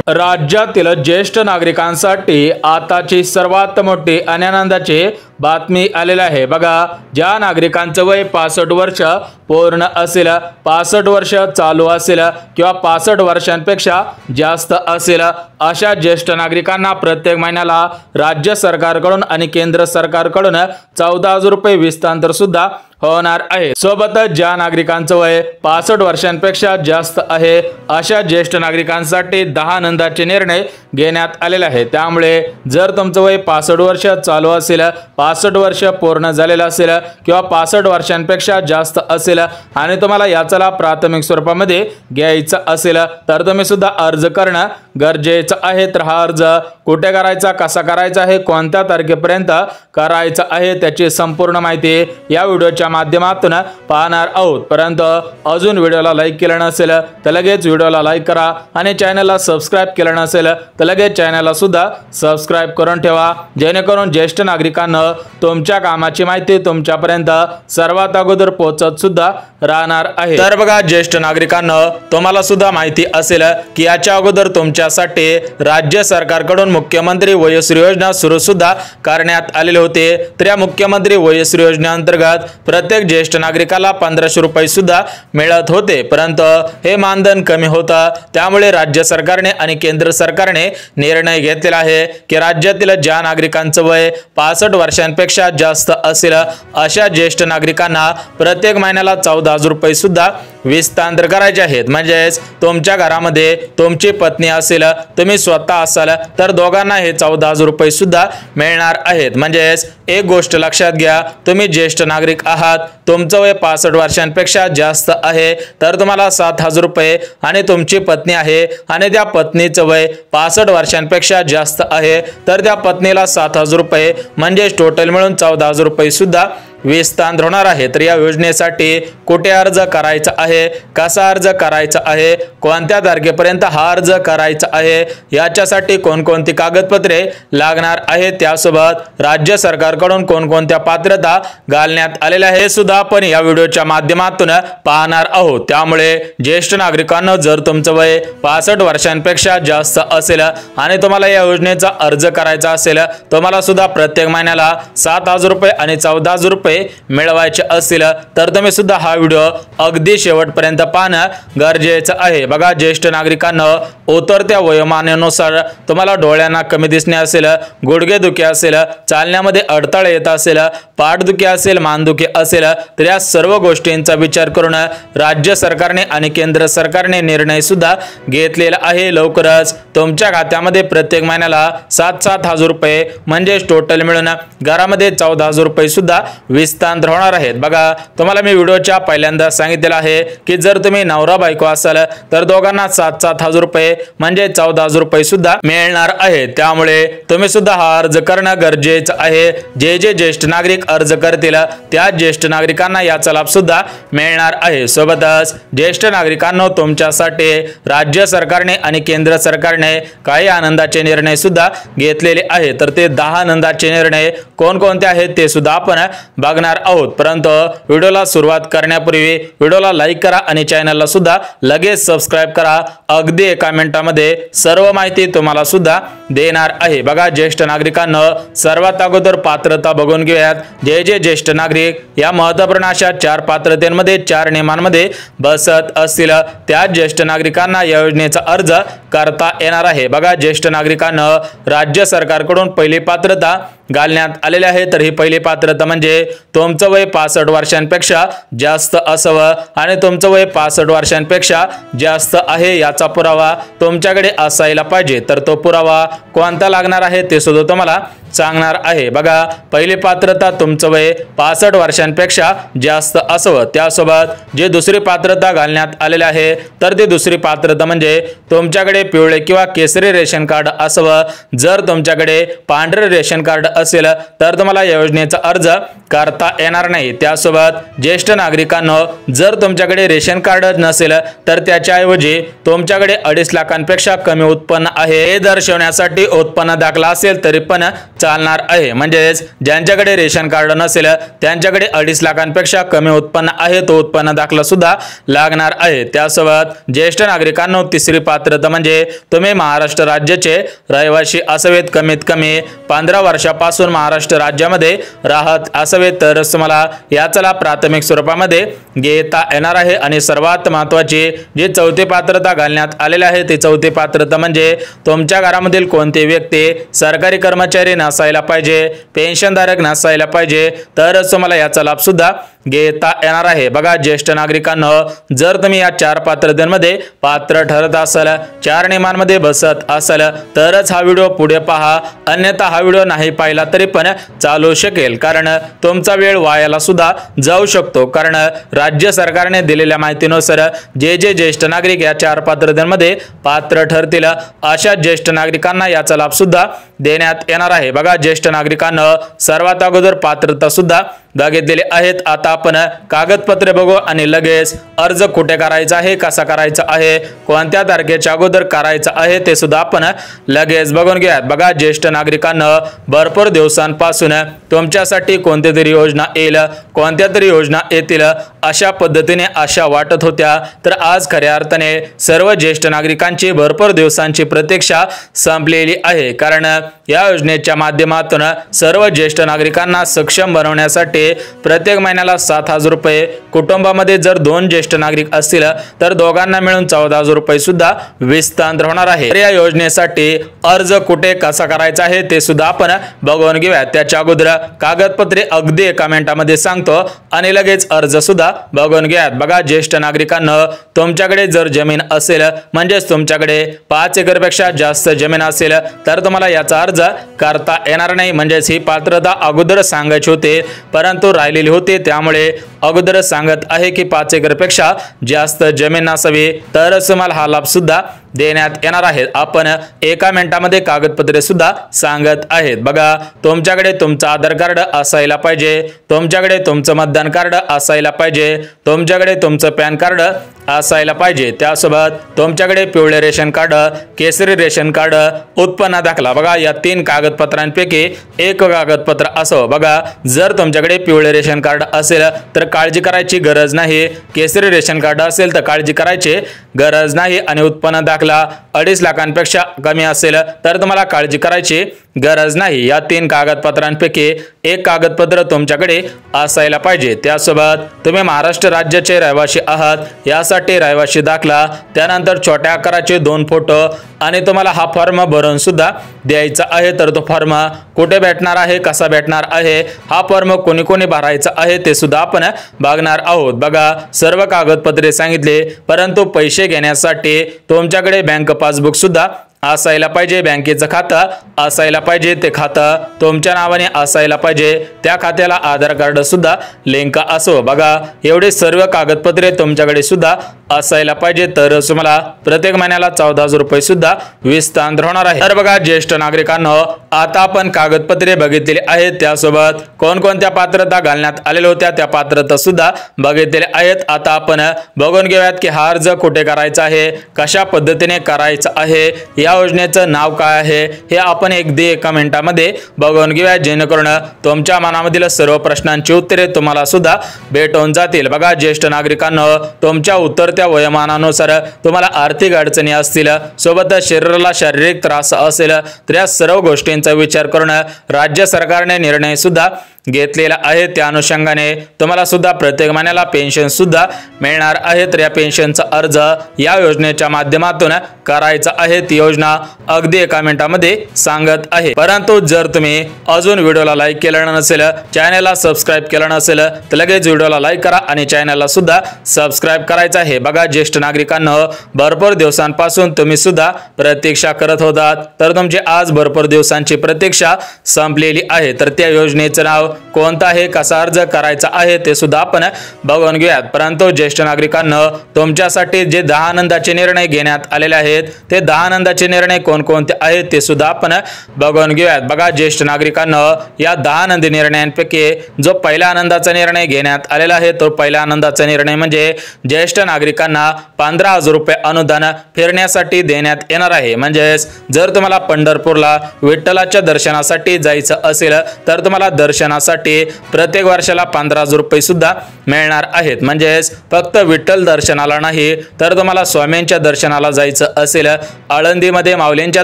राज्यातील ज्येष्ठ नागरिकांसाठी आताची सर्वात मोठी आणि आनंदाची बातमी आलेली आहे। बघा, ज्या नागरिकांचं वय 65 वर्ष पूर्ण असेल, 65 वर्ष चालू असेल किंवा 65 वर्षांपेक्षा जास्त असेल अशा ज्येष्ठ नागरिकांना प्रत्येक महिन्याला राज्य सरकारकडून आणि केंद्र सरकारकडून 14,000 रुपये विस्तार सुद्धा होणार आहे। सोबतच ज्या नागरिकांचं वय 65 वर्षांपेक्षा जास्त आहे अशा ज्येष्ठ नागरिकांसाठी 10 आनंदाचे निर्णय घेण्यात आलेले आहेत। त्यामुळे जर तुमचं वय 65 वर्ष चालू असेल, 65 वर्ष पूर्ण झालेलं असेल किंवा 65 वर्षांपेक्षा जास्त असेल आणि तुम्हाला याचा लाभ प्राथमिक स्वरूपामध्ये घ्यायचा असेल तर तुम्ही सुद्धा अर्ज करणं गरजेचं आहे। तर हा अर्ज कुठे करायचा, कसा करायचा आहे, कोणत्या तारखेपर्यंत करायचा आहे त्याची संपूर्ण माहिती या व्हिडिओच्या माध्यमातून पाहणार आहोत। परंतु अजून व्हिडिओला लाईक केलं नसेल तर लगेच व्हिडिओला लाईक करा आणि चॅनलला सबस्क्राइब केलं नसेल तर लगेच चॅनलला सुद्धा सबस्क्राइब करून ठेवा, जेणेकरून ज्येष्ठ नागरिकांना तुमच्या कामाची माहिती तुमच्यापर्यंत सर्वात अगोदर पोहोचत सुद्धा राहणार आहे। तर बघा, ज्येष्ठ नागरिकांना तुम्हाला सुद्धा माहिती असेल की याच्या अगोदर तुमच्यासाठी राज्य सरकारकडून मुख्यमंत्री वयश्री योजना सुरू सुद्धा करण्यात आलेले होते। तर या मुख्यमंत्री वयश्री योजनेअंतर्गत प्रत्येक ज्येष्ठ नागरिकाला 1500 रुपये सुद्धा मिळत होते, परंतु हे मानधन कमी होतं। त्यामुळे राज्य सरकारने आणि केंद्र सरकारने निर्णय घेतलेला आहे की राज्यातील ज्या नागरिकांचं वय 65 वर्षांपेक्षा जास्त असेल अशा ज्येष्ठ नागरिकांना प्रत्येक महिन्याला 14,000 रुपये सुद्धा विस्तार करायचे आहेत। म्हणजेच तुमच्या घरामध्ये तुमची पत्नी असेल, तुम्ही स्वतः असाल तर दोघांना हे 14,000 रुपये सुद्धा मिळणार आहेत। म्हणजेच एक गोष्ट लक्षात घ्या, तुम्ही ज्येष्ठ नागरिक आहात, तुमचं वय 65 वर्षांपेक्षा जास्त आहे तर तुम्हाला 7,000 रुपये आणि तुमची पत्नी आहे आणि त्या पत्नीचं वय 65 वर्षांपेक्षा जास्त आहे तर त्या पत्नीला 7,000 रुपये म्हणजे टोटल मिळून 14,000 रुपये सुद्धा विस्तार होणार आहे। तर या योजनेसाठी कुठे अर्ज करायचा आहे, कसा अर्ज करायचा आहे, कोणत्या तारखेपर्यंत हा अर्ज करायचा आहे, याच्यासाठी कोणकोणती कागदपत्रे लागणार आहेत, त्यासोबत राज्य सरकारकडून कोणकोणत्या पात्रता घालण्यात आलेल्या आहे हे सुद्धा आपण या व्हिडिओच्या माध्यमातून पाहणार आहोत। त्यामुळे ज्येष्ठ नागरिकांना जर तुमचं वय 65 वर्षांपेक्षा जास्त असेल आणि तुम्हाला या योजनेचा अर्ज करायचा असेल, तुम्हाला सुद्धा प्रत्येक महिन्याला 7,000 रुपये आणि 14,000 रुपये मिळवायचे असतील तर तुम्ही सुद्धा हा व्हिडिओ अगदी शेवटपर्यंत पाहणं गरजेचं आहे। बघा, ज्येष्ठ नागरिकांना उतरत्या वयोमानानुसार तुम्हाला डोळ्यांना कमी दिसणे असेल, गुडघेदुखी असेल, चालण्यामध्ये अडथळे येत असेल, पाठदुखी असेल, मानदुखी असेल तर या सर्व गोष्टींचा विचार करून राज्य सरकारने आणि केंद्र सरकारने निर्णय सुद्धा घेतलेला आहे। लवकरच तुमच्या खात्यामध्ये प्रत्येक महिन्याला 7,000 रुपये म्हणजे टोटल मिळून घरामध्ये 14,000 रुपये सुद्धा विस्तार होणार आहेत। बघा, तुम्हाला मी व्हिडिओच्या पहिल्यांदा सांगितलेलं आहे की जर तुम्ही नवरा बायको असाल तर दोघांना 7,000 रुपये म्हणजे 14,000 रुपये सुद्धा मिळणार आहेत। त्यामुळे तुम्ही सुद्धा हा अर्ज करणं गरजेचं आहे। जे जे ज्येष्ठ नागरिक अर्ज करतील त्या ज्येष्ठ नागरिकांना याचा लाभ सुद्धा मिळणार आहे। सोबतच ज्येष्ठ नागरिकांना तुमच्यासाठी राज्य सरकारने आणि केंद्र सरकारने काही आनंदाचे निर्णय सुद्धा घेतलेले आहेत। तर ते 10 आनंदाचे निर्णय कोणकोणते आहेत ते सुद्धा आपण बघणार आहोत। परंतु व्हिडिओला सुरुवात करण्यापूर्वी व्हिडिओला लाईक करा आणि चॅनलला सुद्धा लगेच सबस्क्राइब करा। अगदी एका मिनिटामध्ये सर्व माहिती तुम्हाला सुद्धा देणार आहे। बघा, ज्येष्ठ नागरिकांना सर्वात अगोदर पात्रता बघून घेऊयात। जे जे ज्येष्ठ नागरिक या महत्त्वपूर्ण अशा 4 पात्रतेमध्ये 4 नियमांमध्ये बसत असतील त्या ज्येष्ठ नागरिकांना या योजनेचा अर्ज करता येणार आहे। बघा, ज्येष्ठ नागरिकांना राज्य सरकारकडून पहिली पात्रता घालण्यात आलेले आहे। तर ही पहिली पात्रता म्हणजे तुमचं वय 65 वर्षांपेक्षा जास्त असावं आणि तुमचं वय 65 वर्षांपेक्षा जास्त आहे याचा पुरावा तुमच्याकडे असायला पाहिजे। तर तो पुरावा कोणता लागणार आहे ते सुद्धा तुम्हाला सांगणार आहे। बघा, पहिली पात्रता तुमचं वय 65 वर्षांपेक्षा जास्त असावं। त्यासोबत जे दुसरी पात्रता घालण्यात आलेले आहे तर ती दुसरी पात्रता म्हणजे तुमच्याकडे पिवळे किंवा केसरी रेशन कार्ड असावं। जर तुमच्याकडे पांढरे रेशन कार्ड असेल तर तुम्हाला या योजनेचा अर्ज करता येणार नाही। त्यासोबत ज्येष्ठ नागरिकांना जर तुमच्याकडे रेशन कार्ड नसेल तर त्याच्याऐवजी तुमच्याकडे 2.5 लाखांपेक्षा कमी उत्पन्न आहे हे दर्शवण्यासाठी उत्पन्न दाखला असेल तरी पण चालणार आहे। म्हणजेच ज्यांच्याकडे रेशन कार्ड नसेल त्यांच्याकडे 2.5 लाखांपेक्षा कमी उत्पन्न आहे तो उत्पन्न दाखला सुद्धा लागणार आहे। त्यासोबत ज्येष्ठ नागरिकांना तिसरी पात्रता म्हणजे तुम्ही महाराष्ट्र राज्याचे रहिवासी असावेत, कमीत कमी 15 वर्षापासून महाराष्ट्र राज्यामध्ये राहत असावेत तरच तुम्हाला याचा लाभ प्राथमिक स्वरूपामध्ये घेता येणार आहे। आणि सर्वात महत्त्वाची जी चौथी पात्रता घालण्यात आलेली आहे ती चौथी पात्रता म्हणजे तुमच्या घरामधील कोणती व्यक्ती सरकारी कर्मचारी नसायला पाहिजे, पेन्शनधारक नसायला पाहिजे तरच तुम्हाला याचा लाभ सुद्धा घेता येणार आहे। बघा ज्येष्ठ नागरिकांना जर तुम्ही या 4 पात्रतेमध्ये पात्र ठरत असाल, 4 नियमांमध्ये बसत असाल तरच हा व्हिडिओ पुढे पहा, अन्यथा हा व्हिडिओ नाही पाहिला तरी पण चालू शकेल, कारण तुमचा वेळ वायाला सुद्धा जाऊ शकतो। कारण राज्य सरकारने दिलेल्या माहितीनुसार जे ज्येष्ठ नागरिक या 4 पात्रतेमध्ये पात्र ठरतील अशा ज्येष्ठ नागरिकांना याचा लाभ सुद्धा देण्यात येणार आहे। बघा ज्येष्ठ नागरिकांना सर्वात अगोदर पात्रता सुद्धा बघितलेली आहेत। आता आपण कागदपत्रे बघू आणि लगेच अर्ज कुठे करायचा आहे, कसा करायचा आहे, कोणत्या तारखेच्या अगोदर करायचा आहे ते सुद्धा आपण लगेच बघून घेऊयात। बघा ज्येष्ठ नागरिकांना भरपूर दिवसांपासून तुमच्यासाठी कोणत्या तरी योजना येईल, कोणत्या तरी योजना येतील अशा पद्धतीने आशा वाटत होत्या, तर आज खऱ्या अर्थाने सर्व ज्येष्ठ नागरिकांची भरपूर दिवसांची प्रतीक्षा संपलेली आहे। कारण या योजनेच्या माध्यमातून सर्व ज्येष्ठ नागरिकांना सक्षम बनवण्यासाठी प्रत्येक महिन्याला 7,000 रुपये, कुटुंबामध्ये जर 2 ज्येष्ठ नागरिक असतील तर दोघांना मिळून 14,000 रुपये सुद्धा विस्तार होणार आहे। तर या योजनेसाठी अर्ज कुठे कसा करायचा आहे ते सुद्धा आपण बघून घेऊया। त्याच्या अगोदर कागदपत्रे अगदी एका मिनिटामध्ये सांगतो आणि लगेच अर्ज सुद्धा बघून घ्या। बघा ज्येष्ठ नागरिकांना तुमच्याकडे जर जमीन असेल म्हणजेच तुमच्याकडे 5 एकरपेक्षा जास्त जमीन असेल तर तुम्हाला याचा अर्ज करता येणार नाही। म्हणजेच ही पात्रता अगोदर सांगायची होती परंतु राहिलेली होती, त्यामुळे अगोदर सांगत आहे की 5 एकरपेक्षा जास्त जमीन नसावी तरच तुम्हाला हा लाभ सुद्धा देण्यात येणार आहे। आपण एका मिनिटामध्ये कागदपत्रे सुद्धा सांगत आहेत। बघा तुमच्याकडे तुमचं आधार कार्ड असायला पाहिजे, तुमच्याकडे तुमचं मतदान कार्ड असायला पाहिजे, तुमच्याकडे तुमचं पॅन कार्ड असायला पाहिजे, त्यासोबत तुमच्याकडे पिवळे रेशन कार्ड, केसरी रेशन कार्ड, उत्पन्न दाखला। बघा या 3 कागदपत्रांपैकी एक कागदपत्र असावं। बघा जर तुमच्याकडे पिवळे रेशन कार्ड असेल तर काळजी करायची गरज नाही, केसरी रेशन कार्ड असेल तर काळजी करायची गरज नाही, आणि उत्पन्न दाखला 2.5 लाखांपेक्षा कमी असेल तर तुम्हाला काळजी करायची गरज नाही। या 3 कागदपत्रांपैकी एक कागदपत्र तुमच्याकडे असायला पाहिजे। त्यासोबत तुम्ही महाराष्ट्र राज्याचे रहिवासी आहात यासाठी रहिवासी दाखला, त्यानंतर छोट्या आकाराचे 2 फोटो, आणि तुम्हाला हा फॉर्म भरून सुद्धा द्यायचा आहे। तर तो फॉर्म कुठे भेटणार आहे, कसा भेटणार आहे, हा फॉर्म कोणी कोणी भरायचा आहे ते सुद्धा आपण बघणार आहोत। बघा सर्व कागदपत्रे सांगितले, परंतु पैसे घेण्यासाठी तुमच्याकडे बँक पासबुक सुद्धा असायला पाहिजे, बँकेचं खातं असायला पाहिजे, ते खातं तुमच्या नावाने असायला पाहिजे, त्या खात्याला आधार कार्ड सुद्धा लिंक असो। बघा एवढे सर्व कागदपत्रे तुमच्याकडे सुद्धा असायला पाहिजे तरच तुम्हाला प्रत्येक महिन्याला 14,000 रुपये सुद्धा विस्तार होणार आहे। तर बघा ज्येष्ठ नागरिकांना आता आपण कागदपत्रे बघितलेली आहेत, त्यासोबत कोणकोणत्या पात्रता घालण्यात आलेल्या होत्या त्या पात्रता सुद्धा बघितलेल्या आहेत। आता आपण बघून घेऊयात की हा अर्ज कुठे करायचा आहे, कशा पद्धतीने करायचा आहे, या योजनेचं नाव काय आहे हे आपण अगदी एका मिनिटामध्ये बघून घेऊया, जेणेकरून तुमच्या मनामधील सर्व प्रश्नांची उत्तरे तुम्हाला सुद्धा भेटून जातील। बघा ज्येष्ठ नागरिकांना तुमच्या उतरत्या वयोमानानुसार तुम्हाला आर्थिक अडचणी असतील, सोबतच शरीराला शारीरिक त्रास असेल तर या सर्व गोष्टींचा विचार करून राज्य सरकारने निर्णय सुद्धा घेतलेला आहे। त्या अनुषंगाने तुम्हाला सुद्धा प्रत्येक महिन्याला पेन्शन सुद्धा मिळणार आहे। तर या पेन्शनचा अर्ज या योजनेच्या माध्यमातून करायचा आहे, ती योजना अगदी एका मिनिटामध्ये सांगत आहे। परंतु जर तुम्ही अजून व्हिडिओला लाईक केलं नसेल, चॅनलला सबस्क्राइब केलं नसेल तर लगेच व्हिडिओला लाईक करा आणि चॅनलला सुद्धा सबस्क्राइब करायचं आहे। बघा ज्येष्ठ नागरिकांना भरपूर दिवसांपासून तुम्ही सुद्धा प्रतीक्षा करत होतात, तर तुमची आज भरपूर दिवसांची प्रतीक्षा संपलेली आहे। तर त्या योजनेचं नाव कोणता आहे, कसा अर्ज करायचा आहे ते सुद्धा आपण बघून घेऊयात। परंतु ज्येष्ठ नागरिकांनो, तुमच्यासाठी जे 10 आनंदाचे निर्णय घेण्यात आलेले आहेत ते 10 आनंदाचे निर्णय कोणकोणते आहेत ते सुद्धा आपण बघून घेऊयात। बघा ज्येष्ठ नागरिकांनो, या 10 आनंदी निर्णयांपैकी जो पहिला आनंदाचा निर्णय घेण्यात आलेला आहे तो पहिला आनंदाचा निर्णय म्हणजे ज्येष्ठ नागरिकांना 15,000 रुपये अनुदान फिरण्यासाठी देण्यात येणार आहे। म्हणजे जर तुम्हाला पंढरपूरला विठ्ठलाच्या दर्शनासाठी जायचं असेल तर तुम्हाला दर्शनासाठी प्रत्येक वर्षाला 15,000 रुपये सुद्धा मिळणार आहेत। म्हणजे फक्त विठ्ठल दर्शनाला नाही तर तुम्हाला स्वामींच्या दर्शनाला जायचं असेल, आळंदीमध्ये माऊलींच्या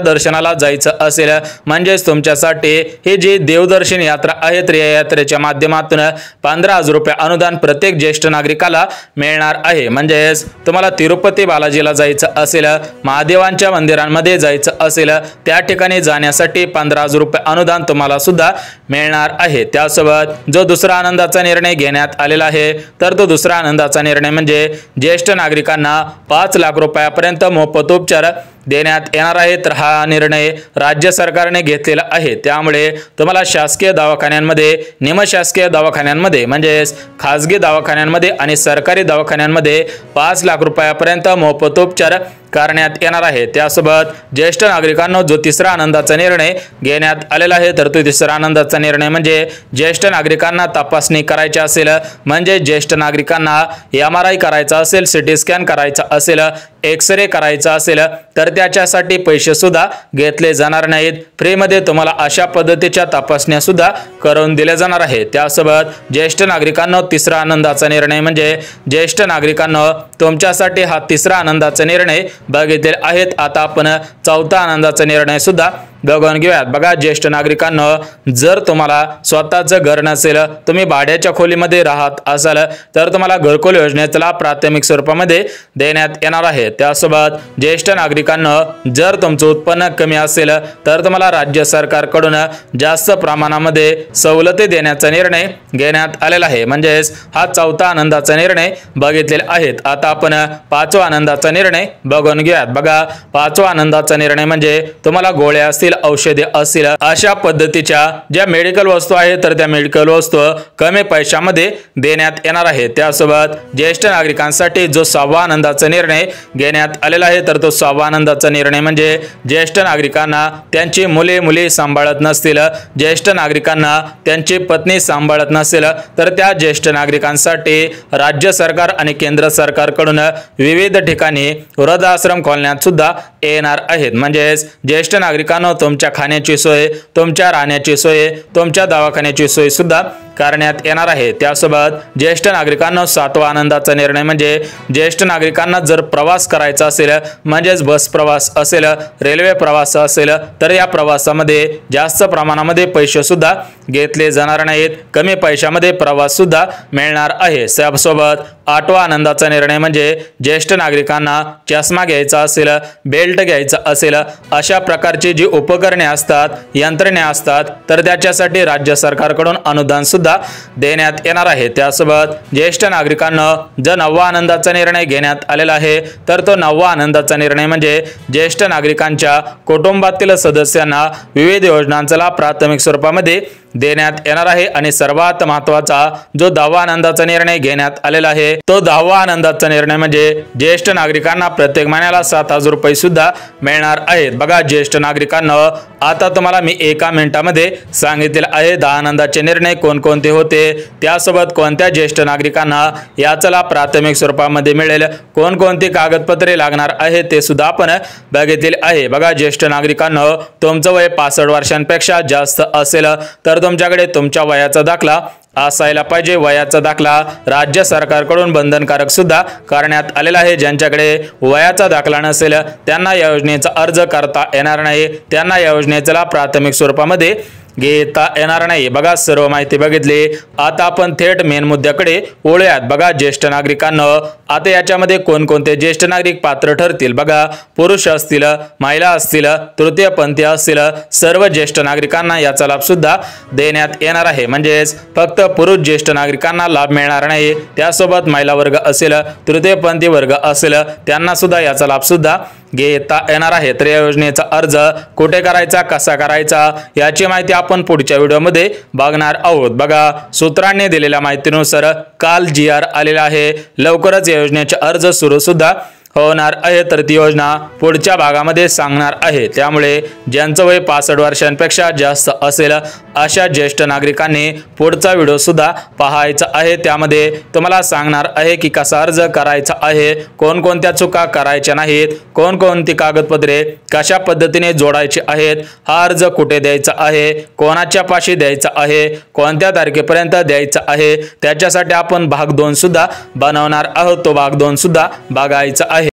दर्शनाला जायचं असेल, म्हणजे तुमच्यासाठी ही जी देवदर्शन यात्रा आहे या यात्रेच्या माध्यमातून 15,000 रुपये अनुदान प्रत्येक ज्येष्ठ नागरिकाला मिळणार आहे। म्हणजे तुम्हाला तिरुपती बालाजीला जायचं असेल, महादेवांच्या मंदिरांमध्ये जायचं असेल, त्या ठिकाणी जाण्यासाठी 15,000 रुपये अनुदान तुम्हाला सुद्धा मिळणार आहे। त्यासोबत जो दुसरा आनंदाचा निर्णय घेण्यात आलेला आहे तर तो दुसरा आनंदाचा निर्णय म्हणजे ज्येष्ठ नागरिकांना 5 लाख रुपयापर्यंत मोफत उपचार देण्यात येणार आहे। तर हा निर्णय राज्य सरकारने घेतलेला आहे। त्यामुळे तुम्हाला शासकीय दवाखान्यांमध्ये, निमशासकीय दवाखान्यांमध्ये म्हणजे खासगी दवाखान्यांमध्ये आणि सरकारी दवाखान्यांमध्ये 5 लाख रुपयापर्यंत मोफत उपचार करण्यात येणार आहे। त्यासोबत ज्येष्ठ नागरिकांना जो तिसरा आनंदाचा निर्णय घेण्यात आलेला आहे तर तो तिसरा आनंदाचा निर्णय म्हणजे ज्येष्ठ नागरिकांना तपासणी करायची असेल, म्हणजे ज्येष्ठ नागरिकांना MRI करायचा असेल, CT स्कॅन करायचा असेल, एक्सरे करायचा असेल तर त्याच्यासाठी पैसे सुद्धा घेतले जाणार नाहीत। फ्रीमध्ये तुम्हाला अशा पद्धतीच्या तपासण्या सुद्धा करून दिल्या जाणार आहेत। त्यासोबत ज्येष्ठ नागरिकांना तिसरा आनंदाचा निर्णय म्हणजे ज्येष्ठ नागरिकांना तुमच्यासाठी हा तिसरा आनंदाचा निर्णय बघितले आहेत। आता आपण चौथा आनंदाचा निर्णय सुद्धा बघून घेऊयात। बघा ज्येष्ठ नागरिकांनो, जर तुम्हाला स्वतःचं घर नसेल, तुम्ही भाड्याच्या खोलीमध्ये राहत असाल तर तुम्हाला घरकुल योजनेचा लाभ प्राथमिक स्वरूपामध्ये देण्यात येणार आहे। त्यासोबत ज्येष्ठ नागरिकांनो, जर तुमचं उत्पन्न कमी असेल तर तुम्हाला राज्य सरकारकडून जास्त प्रमाणामध्ये सवलती देण्याचा निर्णय घेण्यात आलेला आहे। म्हणजे हा चौथा आनंदाचा निर्णय बघितलेला आहेत। आता आपण पाचवा आनंदाचा निर्णय बघून घेऊयात। बघा पाचवा आनंदाचा निर्णय म्हणजे तुम्हाला गोळ्या असतील, औषधे असतील, अशा पद्धतीच्या ज्या मेडिकल वस्तू आहेत तर त्या मेडिकल वस्तू कमी पैशामध्ये देण्यात येणार आहे। त्यासोबत ज्येष्ठ नागरिकांसाठी जो 6वा आनंदाचा निर्णय घेण्यात आलेला आहे तर तो 6वा आनंदाचा निर्णय म्हणजे ज्येष्ठ नागरिकांना त्यांची मुले सांभाळत नसतील, ज्येष्ठ नागरिकांना त्यांची पत्नी सांभाळत नसेल तर त्या ज्येष्ठ नागरिकांसाठी राज्य सरकार आणि केंद्र सरकारकडून विविध ठिकाणी वृद्धाश्रम खोलण्यात सुद्धा येणार आहेत। म्हणजे ज्येष्ठ नागरिकांना तुमच्या खाण्याची सोय, तुमच्या राहण्याची सोय, तुमच्या दवाखान्याची सोय सुद्धा करण्यात येणार आहे। त्यासोबत ज्येष्ठ नागरिकांना 7वा आनंदाचा निर्णय म्हणजे ज्येष्ठ नागरिकांना जर प्रवास करायचा असेल, म्हणजेच बस प्रवास असेल, रेल्वे प्रवास असेल तर या प्रवासामध्ये जास्त प्रमाणामध्ये पैसे सुद्धा घेतले जाणार नाहीत, कमी पैशामध्ये प्रवास सुद्धा मिळणार आहे। त्यासोबत 8वा आनंदाचा निर्णय म्हणजे ज्येष्ठ नागरिकांना चष्मा घ्यायचा असेल, बेल्ट घ्यायचा असेल, अशा प्रकारची जी उपकरणे असतात, यंत्रणा असतात तर त्याच्यासाठी राज्य सरकारकडून अनुदान सुद्धा देण्यात येणार आहे। त्यासोबत ज्येष्ठ नागरिकांना जो 9वा आनंदाचा निर्णय घेण्यात आलेला आहे तर तो 9वा आनंदाचा निर्णय म्हणजे ज्येष्ठ नागरिकांच्या कुटुंबातील सदस्यांना विविध योजनांचा लाभ प्राथमिक स्वरूपामध्ये देण्यात येणार आहे। आणि सर्वात महत्त्वाचा जो 10वा आनंदाचा निर्णय घेण्यात आलेला आहे तो 10वा आनंदाचा निर्णय म्हणजे ज्येष्ठ नागरिकांना प्रत्येक महिन्याला 7,000 रुपये सुद्धा मिळणार आहेत। बघा ज्येष्ठ नागरिकांना, आता तुम्हाला मी एका मिनिटामध्ये सांगितले आहे 10 आनंदाचे निर्णय कोणकोणते होते, त्यासोबत कोणत्या ज्येष्ठ नागरिकांना याचा लाभ प्राथमिक स्वरूपामध्ये मिळेल, कोणकोणती कागदपत्रे लागणार आहे ते सुद्धा आपण बघितले आहे। बघा ज्येष्ठ नागरिकांना, तुमचं वय 65 वर्षांपेक्षा जास्त असेल तर तुमच्याकडे तुमच्या वयाचा दाखला असायला पाहिजे। वयाचा दाखला राज्य सरकारकडून बंधनकारक सुद्धा करण्यात आलेला आहे। ज्यांच्याकडे वयाचा दाखला नसेल त्यांना या योजनेचा अर्ज करता येणार नाही, त्यांना या योजनेचा लाभ प्राथमिक स्वरूपामध्ये घेता येणार नाही। बघा सर्व माहिती बघितली, आता आपण थेट मेन मुद्द्याकडे वळूयात। बघा ज्येष्ठ नागरिकांना, आता याच्यामध्ये कोणकोणते ज्येष्ठ नागरिक पात्र ठरतील। बघा पुरुष असतील, महिला असतील, तृतीयपंथी असतील, सर्व ज्येष्ठ नागरिकांना याचा लाभ सुद्धा देण्यात येणार आहे। म्हणजेच फक्त पुरुष ज्येष्ठ नागरिकांना लाभ मिळणार नाही, त्यासोबत महिला वर्ग असेल, तृतीयपंथी वर्ग असेल त्यांना सुद्धा याचा लाभ सुद्धा घेता येणार आहे। तर या योजनेचा अर्ज कुठे करायचा, कसा करायचा याची माहिती आपण पुढच्या व्हिडिओमध्ये बघणार आहोत। बघा, सूत्रांनी दिलेल्या माहितीनुसार काल GR आलेला आहे। लवकरच या योजनेचे अर्ज सुरू सुद्धा होणार आहे। तर ती योजना पुढच्या भागामध्ये सांगणार आहे। त्यामुळे ज्यांचं वय 65 वर्षांपेक्षा जास्त असेल अशा ज्येष्ठ नागरिकांनी पुढचा व्हिडिओ सुद्धा पाहायचा आहे। त्यामध्ये तुम्हाला सांगणार आहे की कसा अर्ज करायचा आहे, कोणकोणत्या चुका करायच्या नाहीत, कोणकोणती कागदपत्रे कशा पद्धतीने जोडायची आहेत, हा अर्ज कुठे द्यायचा आहे, कोणाच्या पाशी द्यायचा आहे, कोणत्या तारखेपर्यंत द्यायचा आहे, त्याच्यासाठी आपण भाग 2 सुद्धा बनवणार आहोत। तो भाग 2 सुद्धा बघायचा आहे।